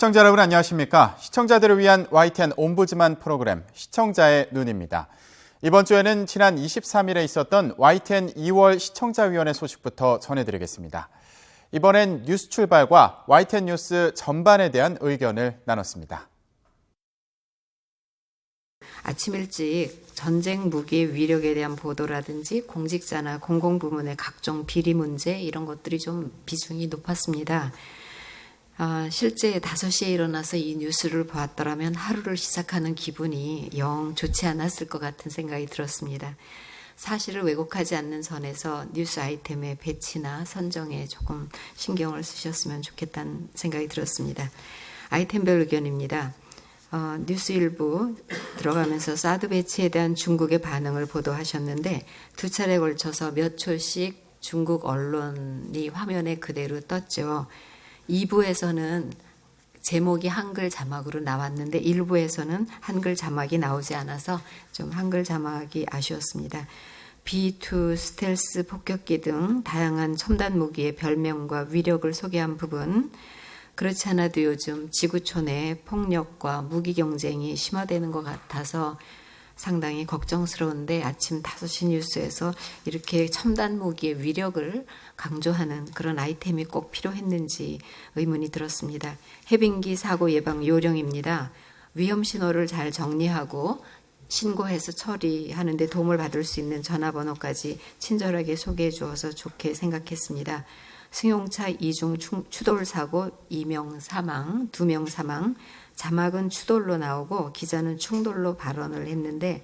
시청자 여러분 안녕하십니까? 시청자들을 위한 YTN 옴부즈만 프로그램 시청자의 눈입니다. 이번 주에는 지난 23일에 있었던 YTN 2월 시청자위원회 소식부터 전해드리겠습니다. 이번엔 뉴스 출발과 YTN 뉴스 전반에 대한 의견을 나눴습니다. 아침 일찍 전쟁 무기 위력에 대한 보도라든지 공직자나 공공부문의 각종 비리 문제 이런 것들이 좀 비중이 높았습니다. 실제 5시에 일어나서 이 뉴스를 보았더라면 하루를 시작하는 기분이 영 좋지 않았을 것 같은 생각이 들었습니다. 사실을 왜곡하지 않는 선에서 뉴스 아이템의 배치나 선정에 조금 신경을 쓰셨으면 좋겠다는 생각이 들었습니다. 아이템별 의견입니다. 뉴스 일부 들어가면서 사드 배치에 대한 중국의 반응을 보도하셨는데 두 차례에 걸쳐서 몇 초씩 중국 언론이 화면에 그대로 떴죠. 2부에서는 제목이 한글 자막으로 나왔는데 1부에서는 한글 자막이 나오지 않아서 좀 한글 자막이 아쉬웠습니다. B2 스텔스 폭격기 등 다양한 첨단 무기의 별명과 위력을 소개한 부분, 그렇지 않아도 요즘 지구촌 내 폭력과 무기 경쟁이 심화되는 것 같아서 상당히 걱정스러운데 아침 5시 뉴스에서 이렇게 첨단 무기의 위력을 강조하는 그런 아이템이 꼭 필요했는지 의문이 들었습니다. 해빙기 사고 예방 요령입니다. 위험 신호를 잘 정리하고 신고해서 처리하는 데 도움을 받을 수 있는 전화번호까지 친절하게 소개해 주어서 좋게 생각했습니다. 승용차 이중 추돌 사고 2명 사망, 2명 사망, 자막은 추돌로 나오고 기자는 충돌로 발언을 했는데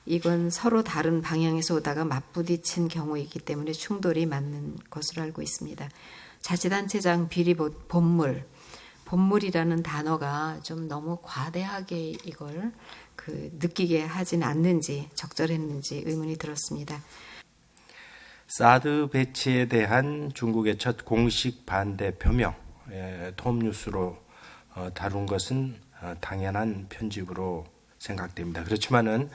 이건 서로 다른 방향에서 오다가 맞부딪힌 경우이기 때문에 충돌이 맞는 것으로 알고 있습니다. 자치단체장 비리 본물이라는 단어가 좀 너무 과대하게 이걸 느끼게 하진 않는지 적절했는지 의문이 들었습니다. 사드 배치에 대한 중국의 첫 공식 반대 표명, 톱뉴스로 다룬 것은 당연한 편집으로 생각됩니다. 그렇지만은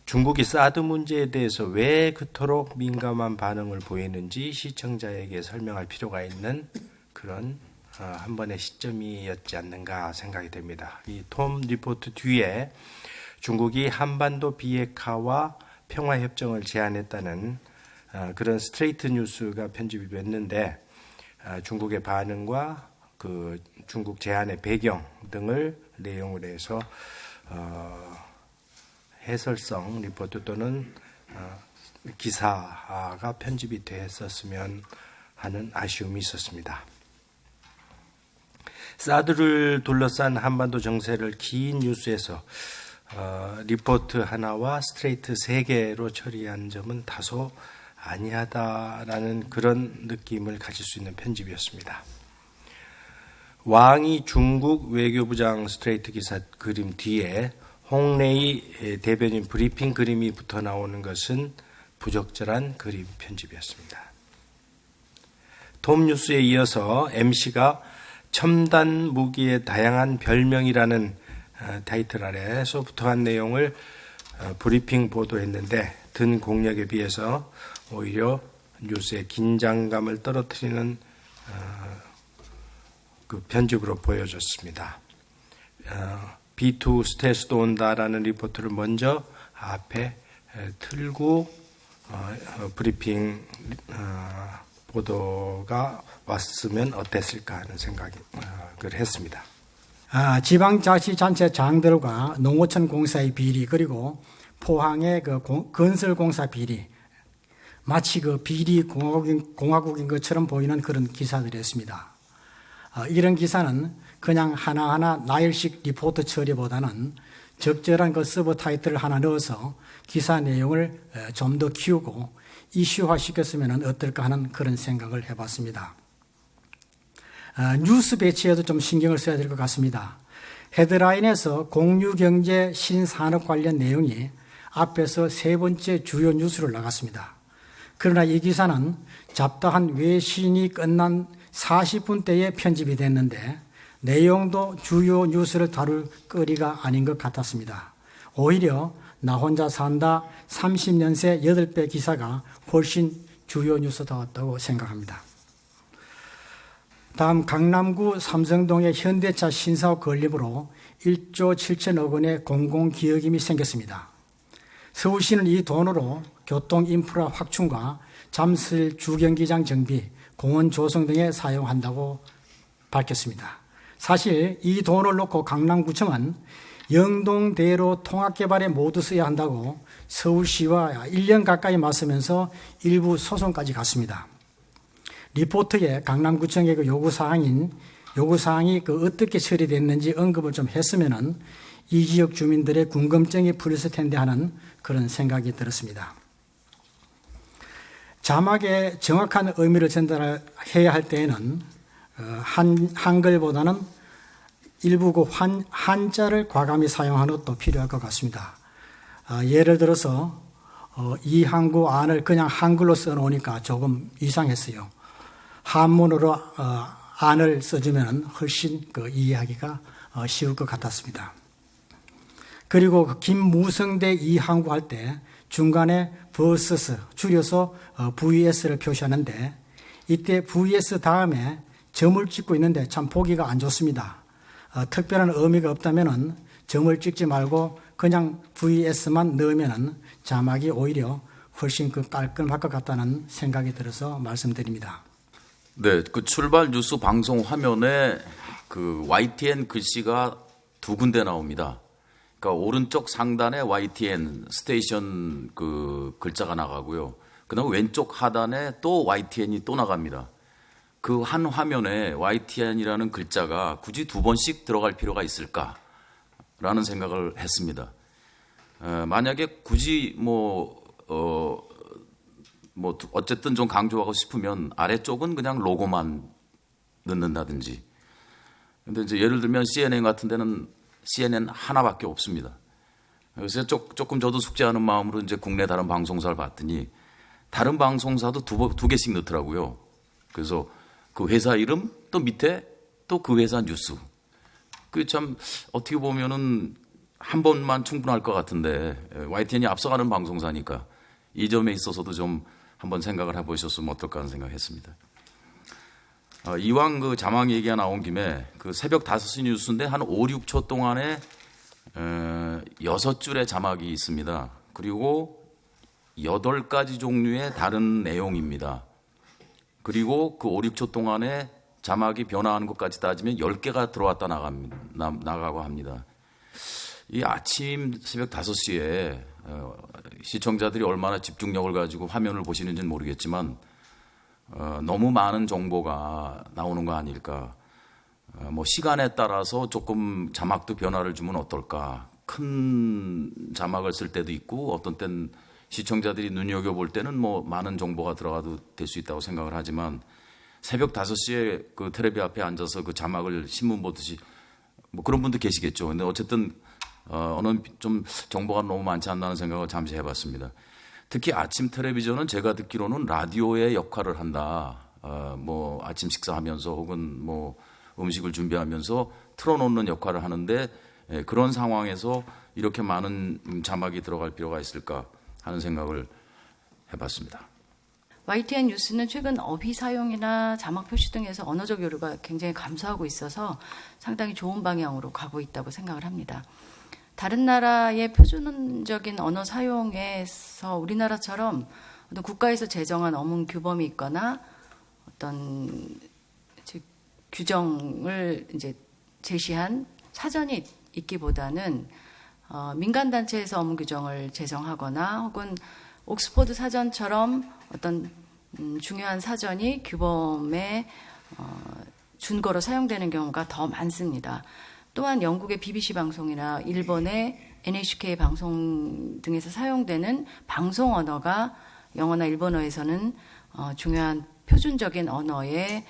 중국이 사드 문제에 대해서 왜 그토록 민감한 반응을 보이는지 시청자에게 설명할 필요가 있는 그런 한 번의 시점이었지 않는가 생각이 됩니다. 이 톰 리포트 뒤에 중국이 한반도 비핵화와 평화협정을 제안했다는 그런 스트레이트 뉴스가 편집이 됐는데 중국의 반응과 그 중국 제안의 배경 등을 내용으로 해서 해설성 리포트 또는 기사가 편집이 됐었으면 하는 아쉬움이 있었습니다. 사드를 둘러싼 한반도 정세를 긴 뉴스에서 리포트 하나와 스트레이트 3개로 처리한 점은 다소 아니하다라는 그런 느낌을 가질 수 있는 편집이었습니다. 왕이 중국 외교부장 스트레이트 기사 그림 뒤에 홍레이 대변인 브리핑 그림이 붙어 나오는 것은 부적절한 그림 편집이었습니다. 톱뉴스에 이어서 MC가 첨단 무기의 다양한 별명이라는 타이틀 아래 소프트한 내용을 브리핑 보도했는데 든 공력에 비해서 오히려 뉴스의 긴장감을 떨어뜨리는 그 편집으로 보여졌습니다. B2 스텔스도 온다라는 리포트를 먼저 앞에 틀고 브리핑 보도가 왔으면 어땠을까 하는 생각을 했습니다. 지방자치단체장들과 농어촌 공사의 비리 그리고 포항의 건설공사 비리 마치 비리 공화국인 것처럼 보이는 그런 기사들이었습니다. 이런 기사는 그냥 하나하나 나열식 리포트 처리보다는 적절한 서브 타이틀을 하나 넣어서 기사 내용을 좀 더 키우고 이슈화 시켰으면 어떨까 하는 그런 생각을 해봤습니다. 뉴스 배치에도 좀 신경을 써야 될 것 같습니다. 헤드라인에서 공유경제 신산업 관련 내용이 앞에서 3번째 주요 뉴스를 나갔습니다. 그러나 이 기사는 잡다한 외신이 끝난 40분대에 편집이 됐는데 내용도 주요 뉴스를 다룰 거리가 아닌 것 같았습니다. 오히려 나 혼자 산다 30년새 8배 기사가 훨씬 주요 뉴스다웠다고 생각합니다. 다음 강남구 삼성동의 현대차 신사업 건립으로 1조 7천억 원의 공공기여금이 생겼습니다. 서울시는 이 돈으로 교통인프라 확충과 잠실 주경기장 정비, 공원 조성 등에 사용한다고 밝혔습니다. 사실 이 돈을 놓고 강남구청은 영동대로 통합개발에 모두 써야 한다고 서울시와 1년 가까이 맞서면서 일부 소송까지 갔습니다. 리포트에 강남구청의 그 요구사항이 어떻게 처리됐는지 언급을 좀 했으면은 이 지역 주민들의 궁금증이 풀렸을 텐데 하는 그런 생각이 들었습니다. 자막에 정확한 의미를 전달해야 할 때에는 한글보다는 일부 그 한자를 과감히 사용하는 것도 필요할 것 같습니다. 예를 들어서 이항구 안을 그냥 한글로 써놓으니까 조금 이상했어요. 한문으로 안을 써주면 훨씬 이해하기가 쉬울 것 같았습니다. 그리고 김무성대 이항구 할 때 중간에 vs 줄여서 VS를 표시하는데 이때 VS 다음에 점을 찍고 있는데 참 보기가 안 좋습니다. 특별한 의미가 없다면 점을 찍지 말고 그냥 VS만 넣으면 자막이 오히려 훨씬 깔끔할 것 같다는 생각이 들어서 말씀드립니다. 네, 그 출발 뉴스 방송 화면에 그 YTN 글씨가 두 군데 나옵니다. 그러니까 오른쪽 상단에 YTN 스테이션 그 글자가 나가고요. 그다음 왼쪽 하단에 또 YTN이 또 나갑니다. 그 한 화면에 YTN이라는 글자가 굳이 두 번씩 들어갈 필요가 있을까라는 생각을 했습니다. 만약에 굳이 어쨌든 좀 강조하고 싶으면 아래쪽은 그냥 로고만 넣는다든지. 근데 이제 예를 들면 CNN 같은 데는 CNN 하나밖에 없습니다. 그래서 조금 저도 숙제하는 마음으로 이제 국내 다른 방송사를 봤더니 다른 방송사도 두 개씩 넣더라고요. 그래서 그 회사 이름 또 밑에 또 그 회사 뉴스. 그 참 어떻게 보면은 한 번만 충분할 것 같은데 YTN이 앞서가는 방송사니까 이 점에 있어서도 좀 한번 생각을 해보셨으면 어떨까 하는 생각했습니다. 이왕 그 자막 얘기가 나온 김에 그 새벽 5시 뉴스인데 한 5, 6초 동안에 6줄의 자막이 있습니다. 그리고 8가지 종류의 다른 내용입니다. 그리고 그 5, 6초 동안에 자막이 변화하는 것까지 따지면 10개가 들어왔다 나가고 합니다. 이 아침 새벽 5시에 시청자들이 얼마나 집중력을 가지고 화면을 보시는지는 모르겠지만 너무 많은 정보가 나오는 거 아닐까. 시간에 따라서 조금 자막도 변화를 주면 어떨까. 큰 자막을 쓸 때도 있고 어떤 땐 시청자들이 눈여겨볼 때는 많은 정보가 들어가도 될 수 있다고 생각을 하지만 새벽 5시에 그 텔레비 앞에 앉아서 그 자막을 신문 보듯이 그런 분도 계시겠죠. 근데 어쨌든 좀 정보가 너무 많지 않나는 생각을 잠시 해봤습니다. 특히 아침 텔레비전은 제가 듣기로는 라디오의 역할을 한다. 아침 식사하면서 혹은 음식을 준비하면서 틀어놓는 역할을 하는데 그런 상황에서 이렇게 많은 자막이 들어갈 필요가 있을까 하는 생각을 해봤습니다. YTN 뉴스는 최근 어휘 사용이나 자막 표시 등에서 언어적 요구가 굉장히 감소하고 있어서 상당히 좋은 방향으로 가고 있다고 생각을 합니다. 다른 나라의 표준적인 언어 사용에서 우리나라처럼 어떤 국가에서 제정한 어문 규범이 있거나 어떤 규정을 이제 제시한 사전이 있기보다는 민간 단체에서 어문 규정을 제정하거나 혹은 옥스퍼드 사전처럼 어떤 중요한 사전이 규범의 준거로 사용되는 경우가 더 많습니다. 또한 영국의 BBC 방송이나 일본의 NHK 방송 등에서 사용되는 방송 언어가 영어나 일본어에서는 중요한 표준적인 언어의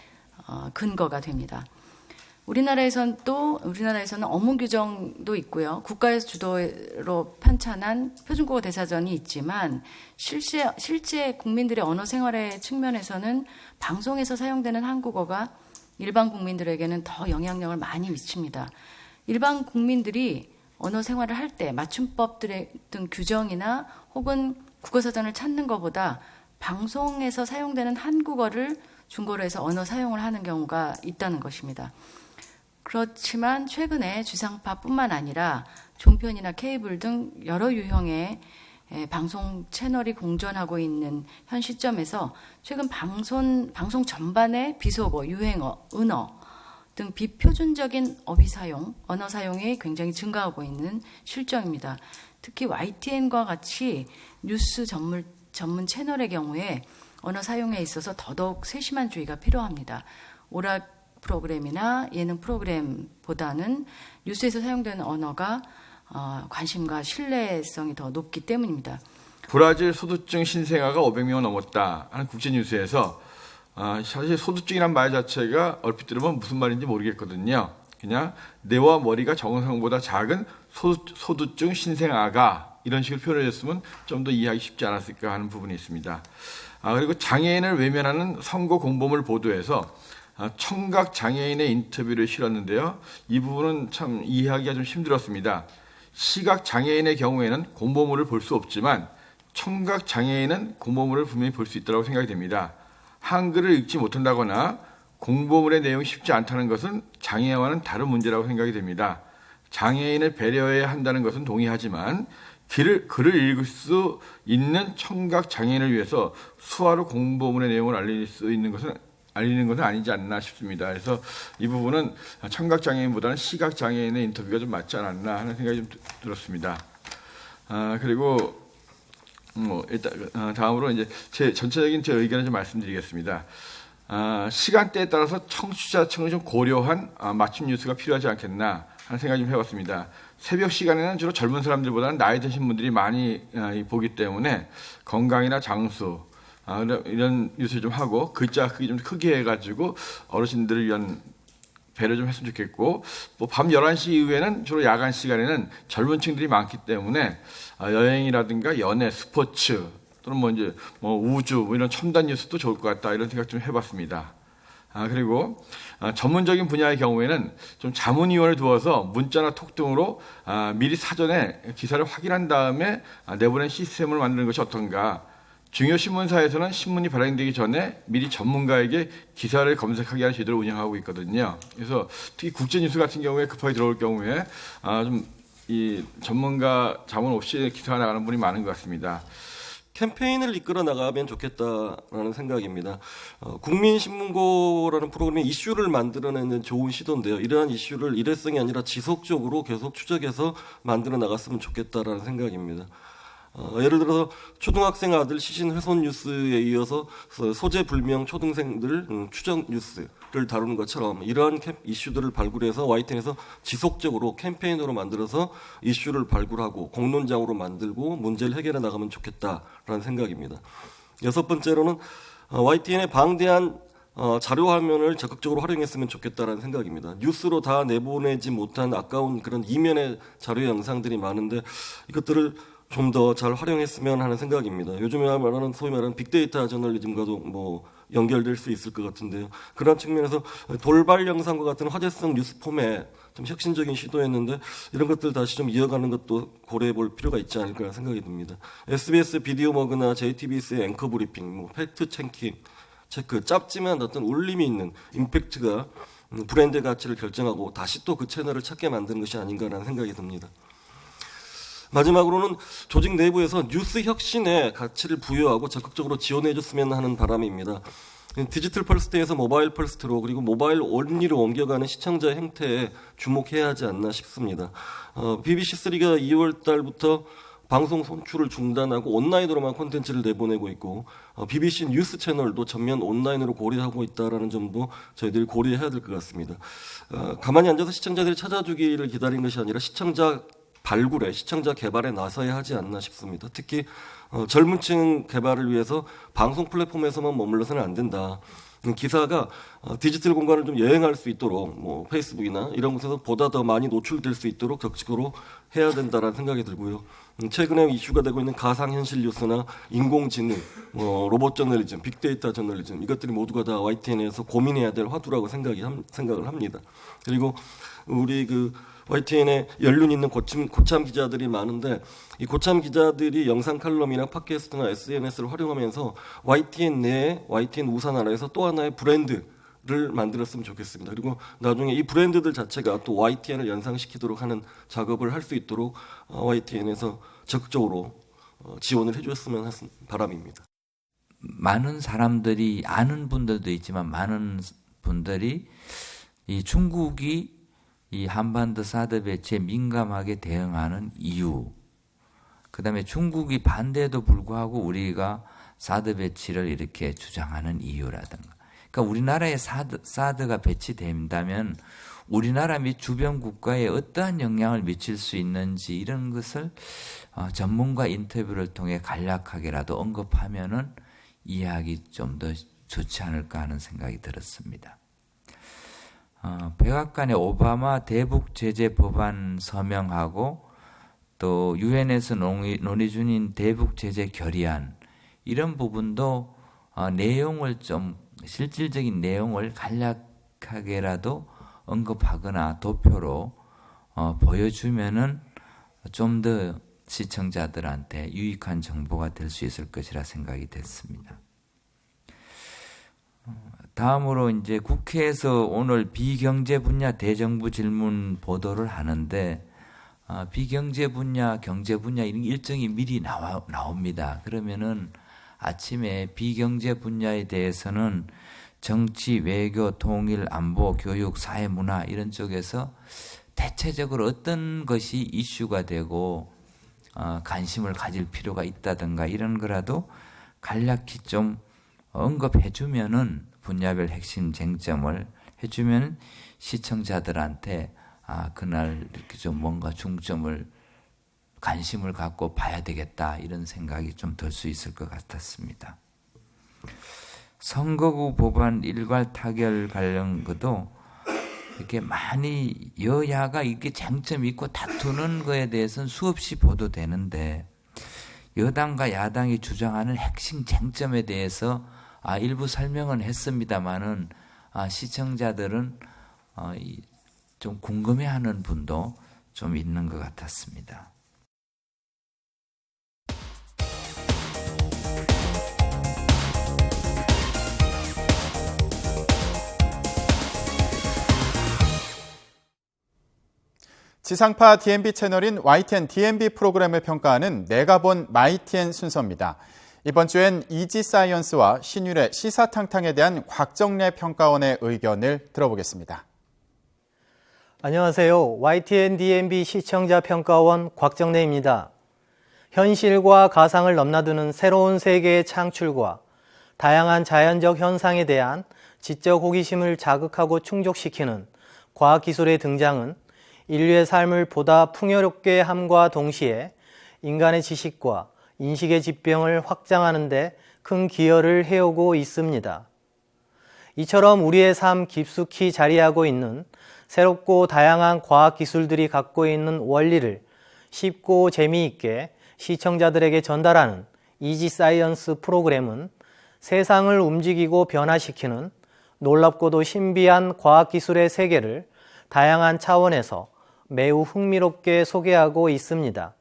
근거가 됩니다. 우리나라에서는 어문 규정도 있고요. 국가에서 주도로 편찬한 표준국어 대사전이 있지만 실제 국민들의 언어 생활의 측면에서는 방송에서 사용되는 한국어가 일반 국민들에게는 더 영향력을 많이 미칩니다. 일반 국민들이 언어 생활을 할 때 맞춤법 등 규정이나 혹은 국어사전을 찾는 것보다 방송에서 사용되는 한국어를 중고로 해서 언어 사용을 하는 경우가 있다는 것입니다. 그렇지만 최근에 지상파뿐만 아니라 종편이나 케이블 등 여러 유형의 방송 채널이 공존하고 있는 현 시점에서 최근 방송 전반의 비속어, 유행어, 은어 등 비표준적인 언어 사용이 굉장히 증가하고 있는 실정입니다. 특히 YTN과 같이 뉴스 전문 채널의 경우에 언어 사용에 있어서 더더욱 세심한 주의가 필요합니다. 오락 프로그램이나 예능 프로그램보다는 뉴스에서 사용되는 언어가 관심과 신뢰성이 더 높기 때문입니다. 브라질 소두증 신생아가 500명을 넘었다 하는 국제뉴스에서 사실 소두증이란 말 자체가 얼핏 들으면 무슨 말인지 모르겠거든요. 그냥 뇌와 머리가 정상보다 작은 소두증 신생아가 이런 식으로 표현해줬으면 좀 더 이해하기 쉽지 않았을까 하는 부분이 있습니다. 그리고 장애인을 외면하는 선거 공보물 보도에서 청각 장애인의 인터뷰를 실었는데요. 이 부분은 참 이해하기가 좀 힘들었습니다. 시각 장애인의 경우에는 공보물을 볼 수 없지만 청각 장애인은 공보물을 분명히 볼 수 있다고 생각이 됩니다. 한글을 읽지 못한다거나 공보물의 내용이 쉽지 않다는 것은 장애와는 다른 문제라고 생각이 됩니다. 장애인을 배려해야 한다는 것은 동의하지만 글을 읽을 수 있는 청각 장애인을 위해서 수화로 공보물의 내용을 알리는 것은 아니지 않나 싶습니다. 그래서 이 부분은 청각 장애인보다는 시각 장애인의 인터뷰가 좀 맞지 않았나 하는 생각이 좀 들었습니다. 그리고 일단 다음으로 이제 제 전체적인 제 의견을 좀 말씀드리겠습니다. 시간대에 따라서 청취자층을 좀 고려한 맞춤 뉴스가 필요하지 않겠나 하는 생각이 좀 해봤습니다. 새벽 시간에는 주로 젊은 사람들보다는 나이 드신 분들이 많이 보기 때문에 건강이나 장수 이런 뉴스를 좀 하고 글자 크기 좀 크게 해가지고 어르신들을 위한 배려 좀 했으면 좋겠고, 밤 11시 이후에는 주로 야간 시간에는 젊은 층들이 많기 때문에 여행이라든가 연애, 스포츠 또는 이제 우주 이런 첨단 뉴스도 좋을 것 같다 이런 생각 좀 해봤습니다. 그리고 전문적인 분야의 경우에는 좀 자문위원을 두어서 문자나 톡 등으로 미리 사전에 기사를 확인한 다음에 내보낸 시스템을 만드는 것이 어떤가. 중요 신문사에서는 신문이 발행되기 전에 미리 전문가에게 기사를 검색하게 하는 제도를 운영하고 있거든요. 그래서 특히 국제뉴스 같은 경우에 급하게 들어올 경우에 좀 이 전문가 자문 없이 기사가 나가는 분이 많은 것 같습니다. 캠페인을 이끌어 나가면 좋겠다라는 생각입니다. 국민신문고라는 프로그램이 이슈를 만들어내는 좋은 시도인데요. 이러한 이슈를 일회성이 아니라 지속적으로 계속 추적해서 만들어 나갔으면 좋겠다라는 생각입니다. 예를 들어서 초등학생 아들 시신 훼손 뉴스에 이어서 소재 불명 초등생들 추적 뉴스를 다루는 것처럼 이러한 이슈들을 발굴해서 YTN에서 지속적으로 캠페인으로 만들어서 이슈를 발굴하고 공론장으로 만들고 문제를 해결해 나가면 좋겠다라는 생각입니다. 6번째로는 YTN의 방대한 자료 화면을 적극적으로 활용했으면 좋겠다라는 생각입니다. 뉴스로 다 내보내지 못한 아까운 그런 이면의 자료 영상들이 많은데 이것들을 좀 더 잘 활용했으면 하는 생각입니다. 요즘에 말하는 소위 말하는 빅데이터 저널리즘과도 연결될 수 있을 것 같은데요. 그런 측면에서 돌발 영상과 같은 화제성 뉴스 폼에 좀 혁신적인 시도였는데 이런 것들 다시 좀 이어가는 것도 고려해 볼 필요가 있지 않을까 생각이 듭니다. SBS 비디오 머그나 JTBC의 앵커 브리핑, 팩트 체크, 짧지만 어떤 울림이 있는 임팩트가 브랜드 가치를 결정하고 다시 또 그 채널을 찾게 만드는 것이 아닌가라는 생각이 듭니다. 마지막으로는 조직 내부에서 뉴스 혁신에 가치를 부여하고 적극적으로 지원해 줬으면 하는 바람입니다. 디지털 퍼스트에서 모바일 퍼스트로 그리고 모바일 온리로 옮겨가는 시청자 행태에 주목해야 하지 않나 싶습니다. BBC3가 2월 달부터 방송 송출을 중단하고 온라인으로만 콘텐츠를 내보내고 있고 BBC 뉴스 채널도 전면 온라인으로 고려하고 있다는 점도 저희들이 고려해야 될 것 같습니다. 가만히 앉아서 시청자들이 찾아주기를 기다린 것이 아니라 시청자 발굴에 시청자 개발에 나서야 하지 않나 싶습니다. 특히 젊은 층 개발을 위해서 방송 플랫폼에서만 머물러서는 안 된다. 기사가 디지털 공간을 좀 여행할 수 있도록 페이스북이나 이런 곳에서 보다 더 많이 노출될 수 있도록 적극적으로 해야 된다는 생각이 들고요. 최근에 이슈가 되고 있는 가상현실 뉴스나 인공지능, 로봇 저널리즘, 빅데이터 저널리즘 이것들이 모두가 다 YTN에서 고민해야 될 화두라고 생각을 합니다. 그리고 우리 YTN에 연륜 있는 고참 기자들이 많은데 이 고참 기자들이 영상 칼럼이나 팟캐스트나 SNS를 활용하면서 YTN 내에 YTN 우산하라에서 또 하나의 브랜드를 만들었으면 좋겠습니다. 그리고 나중에 이 브랜드들 자체가 또 YTN을 연상시키도록 하는 작업을 할 수 있도록 YTN에서 적극적으로 지원을 해줬으면 하는 바람입니다. 많은 사람들이 아는 분들도 있지만 많은 분들이 이 중국이 이 한반도 사드 배치에 민감하게 대응하는 이유, 그 다음에 중국이 반대에도 불구하고 우리가 사드 배치를 이렇게 주장하는 이유라든가, 그러니까 우리나라에 사드가 배치된다면 우리나라 및 주변 국가에 어떠한 영향을 미칠 수 있는지 이런 것을 전문가 인터뷰를 통해 간략하게라도 언급하면은 이해하기 좀 더 좋지 않을까 하는 생각이 들었습니다. 백악관의 오바마 대북 제재 법안 서명하고 또 유엔에서 논의 중인 대북 제재 결의안, 이런 부분도 내용을 좀 실질적인 내용을 간략하게라도 언급하거나 도표로 보여주면은 좀 더 시청자들한테 유익한 정보가 될 수 있을 것이라 생각이 됐습니다. 다음으로 이제 국회에서 오늘 비경제 분야 대정부 질문 보도를 하는데 비경제 분야, 경제 분야 이런 일정이 미리 나옵니다. 그러면은 아침에 비경제 분야에 대해서는 정치, 외교, 통일, 안보, 교육, 사회, 문화 이런 쪽에서 대체적으로 어떤 것이 이슈가 되고 관심을 가질 필요가 있다든가 이런 거라도 간략히 좀 언급해주면은 분야별 핵심 쟁점을 해주면 시청자들한테 그날 이렇게 좀 뭔가 중점을 관심을 갖고 봐야 되겠다 이런 생각이 좀 들 수 있을 것 같았습니다. 선거구 법안 일괄 타결 관련 것도 이렇게 많이 여야가 이렇게 쟁점이 있고 다투는 거에 대해서는 수없이 보도되는데 여당과 야당이 주장하는 핵심 쟁점에 대해서 일부 설명은 했습니다만은 시청자들은 좀 궁금해하는 분도 좀 있는 것 같았습니다. 지상파 DMB 채널인 YTN DMB 프로그램을 평가하는 내가 본 마이TN 순서입니다. 이번 주엔 이지사이언스와 신율의 시사탕탕에 대한 곽정래 평가원의 의견을 들어보겠습니다. 안녕하세요. YTN DMB 시청자 평가원 곽정래입니다. 현실과 가상을 넘나드는 새로운 세계의 창출과 다양한 자연적 현상에 대한 지적 호기심을 자극하고 충족시키는 과학기술의 등장은 인류의 삶을 보다 풍요롭게 함과 동시에 인간의 지식과 인식의 지평을 확장하는 데 큰 기여를 해오고 있습니다. 이처럼 우리의 삶 깊숙이 자리하고 있는 새롭고 다양한 과학기술들이 갖고 있는 원리를 쉽고 재미있게 시청자들에게 전달하는 이지사이언스 프로그램은 세상을 움직이고 변화시키는 놀랍고도 신비한 과학기술의 세계를 다양한 차원에서 매우 흥미롭게 소개하고 있습니다.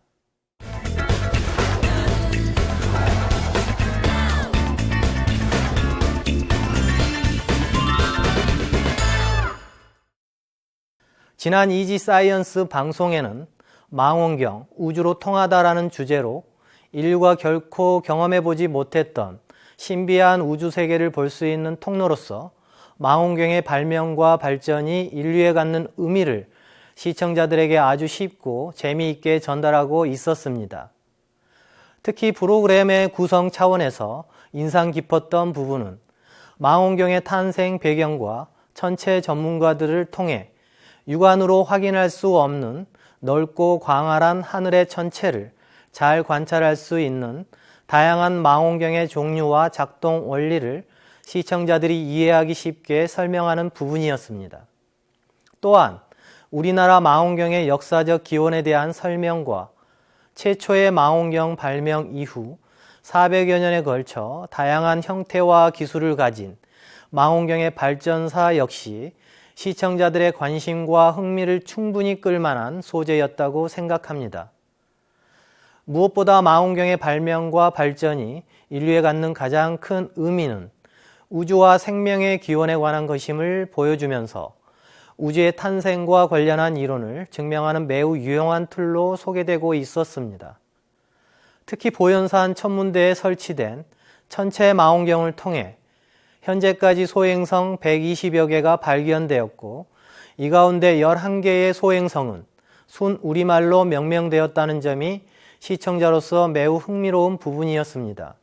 지난 이지사이언스 방송에는 망원경, 우주로 통하다라는 주제로 인류가 결코 경험해보지 못했던 신비한 우주 세계를 볼 수 있는 통로로서 망원경의 발명과 발전이 인류에 갖는 의미를 시청자들에게 아주 쉽고 재미있게 전달하고 있었습니다. 특히 프로그램의 구성 차원에서 인상 깊었던 부분은 망원경의 탄생 배경과 천체 전문가들을 통해 육안으로 확인할 수 없는 넓고 광활한 하늘의 천체를 잘 관찰할 수 있는 다양한 망원경의 종류와 작동 원리를 시청자들이 이해하기 쉽게 설명하는 부분이었습니다. 또한 우리나라 망원경의 역사적 기원에 대한 설명과 최초의 망원경 발명 이후 400여 년에 걸쳐 다양한 형태와 기술을 가진 망원경의 발전사 역시 시청자들의 관심과 흥미를 충분히 끌 만한 소재였다고 생각합니다. 무엇보다 망원경의 발명과 발전이 인류에 갖는 가장 큰 의미는 우주와 생명의 기원에 관한 것임을 보여주면서 우주의 탄생과 관련한 이론을 증명하는 매우 유용한 툴로 소개되고 있었습니다. 특히 보현산 천문대에 설치된 천체 망원경을 통해 현재까지 소행성 120여 개가 발견되었고 이 가운데 11개의 소행성은 순 우리말로 명명되었다는 점이 시청자로서 매우 흥미로운 부분이었습니다.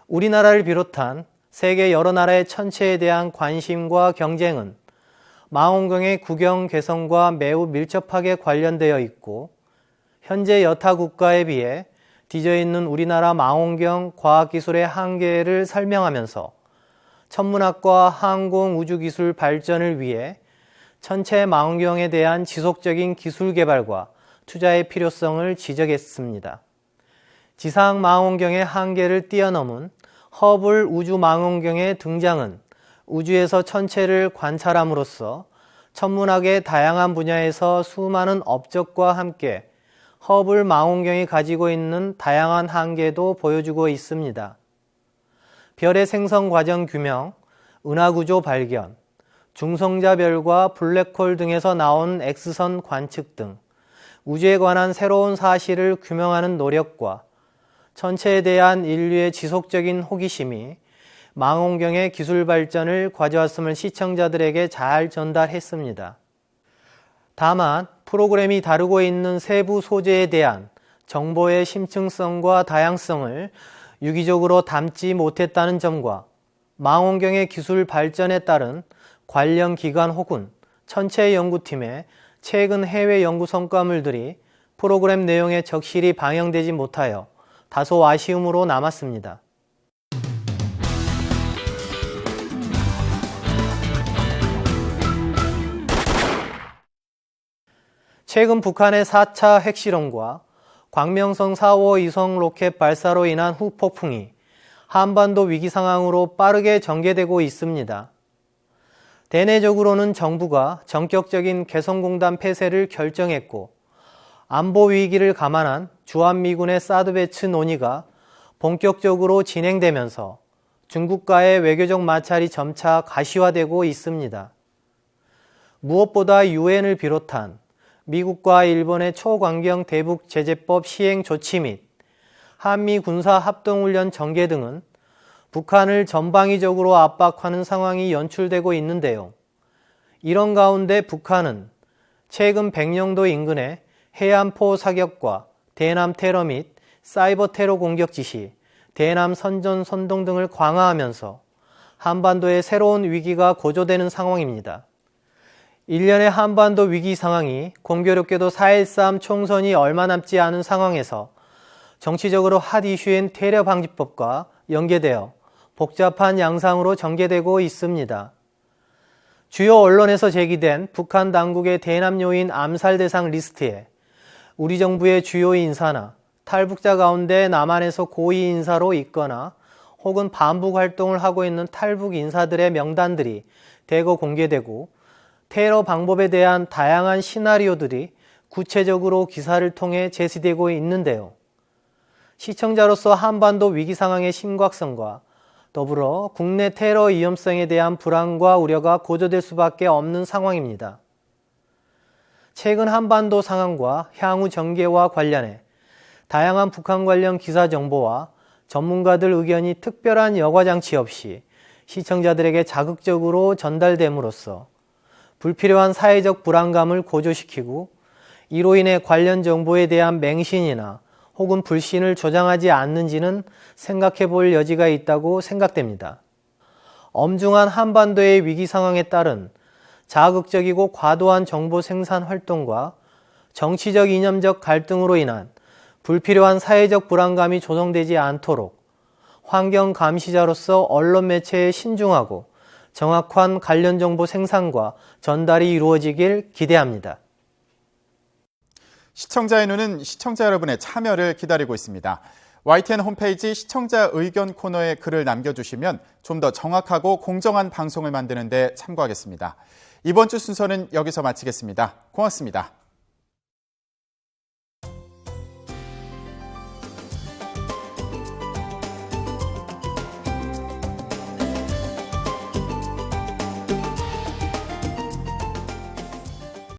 우리나라를 비롯한 세계 여러 나라의 천체에 대한 관심과 경쟁은 망원경의 구경 개성과 매우 밀접하게 관련되어 있고 현재 여타 국가에 비해 뒤져 있는 우리나라 망원경 과학기술의 한계를 설명하면서 천문학과 항공우주기술 발전을 위해 천체 망원경에 대한 지속적인 기술 개발과 투자의 필요성을 지적했습니다. 지상 망원경의 한계를 뛰어넘은 허블 우주 망원경의 등장은 우주에서 천체를 관찰함으로써 천문학의 다양한 분야에서 수많은 업적과 함께 허블 망원경이 가지고 있는 다양한 한계도 보여주고 있습니다. 별의 생성 과정 규명, 은하구조 발견, 중성자별과 블랙홀 등에서 나온 X선 관측 등 우주에 관한 새로운 사실을 규명하는 노력과 천체에 대한 인류의 지속적인 호기심이 망원경의 기술 발전을 가져왔음을 시청자들에게 잘 전달했습니다. 다만 프로그램이 다루고 있는 세부 소재에 대한 정보의 심층성과 다양성을 유기적으로 담지 못했다는 점과 망원경의 기술 발전에 따른 관련 기관 혹은 천체 연구팀의 최근 해외 연구 성과물들이 프로그램 내용에 적실히 반영되지 못하여 다소 아쉬움으로 남았습니다. 최근 북한의 4차 핵실험과 광명성 4호 위성 로켓 발사로 인한 후폭풍이 한반도 위기 상황으로 빠르게 전개되고 있습니다. 대내적으로는 정부가 전격적인 개성공단 폐쇄를 결정했고 안보 위기를 감안한 주한미군의 사드 배치 논의가 본격적으로 진행되면서 중국과의 외교적 마찰이 점차 가시화되고 있습니다. 무엇보다 유엔을 비롯한 미국과 일본의 초강경 대북 제재법 시행 조치 및 한미 군사 합동훈련 전개 등은 북한을 전방위적으로 압박하는 상황이 연출되고 있는데요. 이런 가운데 북한은 최근 백령도 인근의 해안포 사격과 대남 테러 및 사이버 테러 공격 지시, 대남 선전 선동 등을 강화하면서 한반도의 새로운 위기가 고조되는 상황입니다. 일련의 한반도 위기 상황이 공교롭게도 4.13 총선이 얼마 남지 않은 상황에서 정치적으로 핫 이슈인 테러 방지법과 연계되어 복잡한 양상으로 전개되고 있습니다. 주요 언론에서 제기된 북한 당국의 대남 요인 암살 대상 리스트에 우리 정부의 주요 인사나 탈북자 가운데 남한에서 고위 인사로 있거나 혹은 반북 활동을 하고 있는 탈북 인사들의 명단들이 대거 공개되고 테러 방법에 대한 다양한 시나리오들이 구체적으로 기사를 통해 제시되고 있는데요. 시청자로서 한반도 위기 상황의 심각성과 더불어 국내 테러 위험성에 대한 불안과 우려가 고조될 수밖에 없는 상황입니다. 최근 한반도 상황과 향후 전개와 관련해 다양한 북한 관련 기사 정보와 전문가들 의견이 특별한 여과장치 없이 시청자들에게 자극적으로 전달됨으로써 불필요한 사회적 불안감을 고조시키고 이로 인해 관련 정보에 대한 맹신이나 혹은 불신을 조장하지 않는지는 생각해 볼 여지가 있다고 생각됩니다. 엄중한 한반도의 위기 상황에 따른 자극적이고 과도한 정보 생산 활동과 정치적 이념적 갈등으로 인한 불필요한 사회적 불안감이 조성되지 않도록 환경 감시자로서 언론 매체에 신중하고 정확한 관련 정보 생산과 전달이 이루어지길 기대합니다. 시청자의 눈은 시청자 여러분의 참여를 기다리고 있습니다. YTN 홈페이지 시청자 의견 코너에 글을 남겨주시면 좀 더 정확하고 공정한 방송을 만드는 데 참고하겠습니다. 이번 주 순서는 여기서 마치겠습니다. 고맙습니다.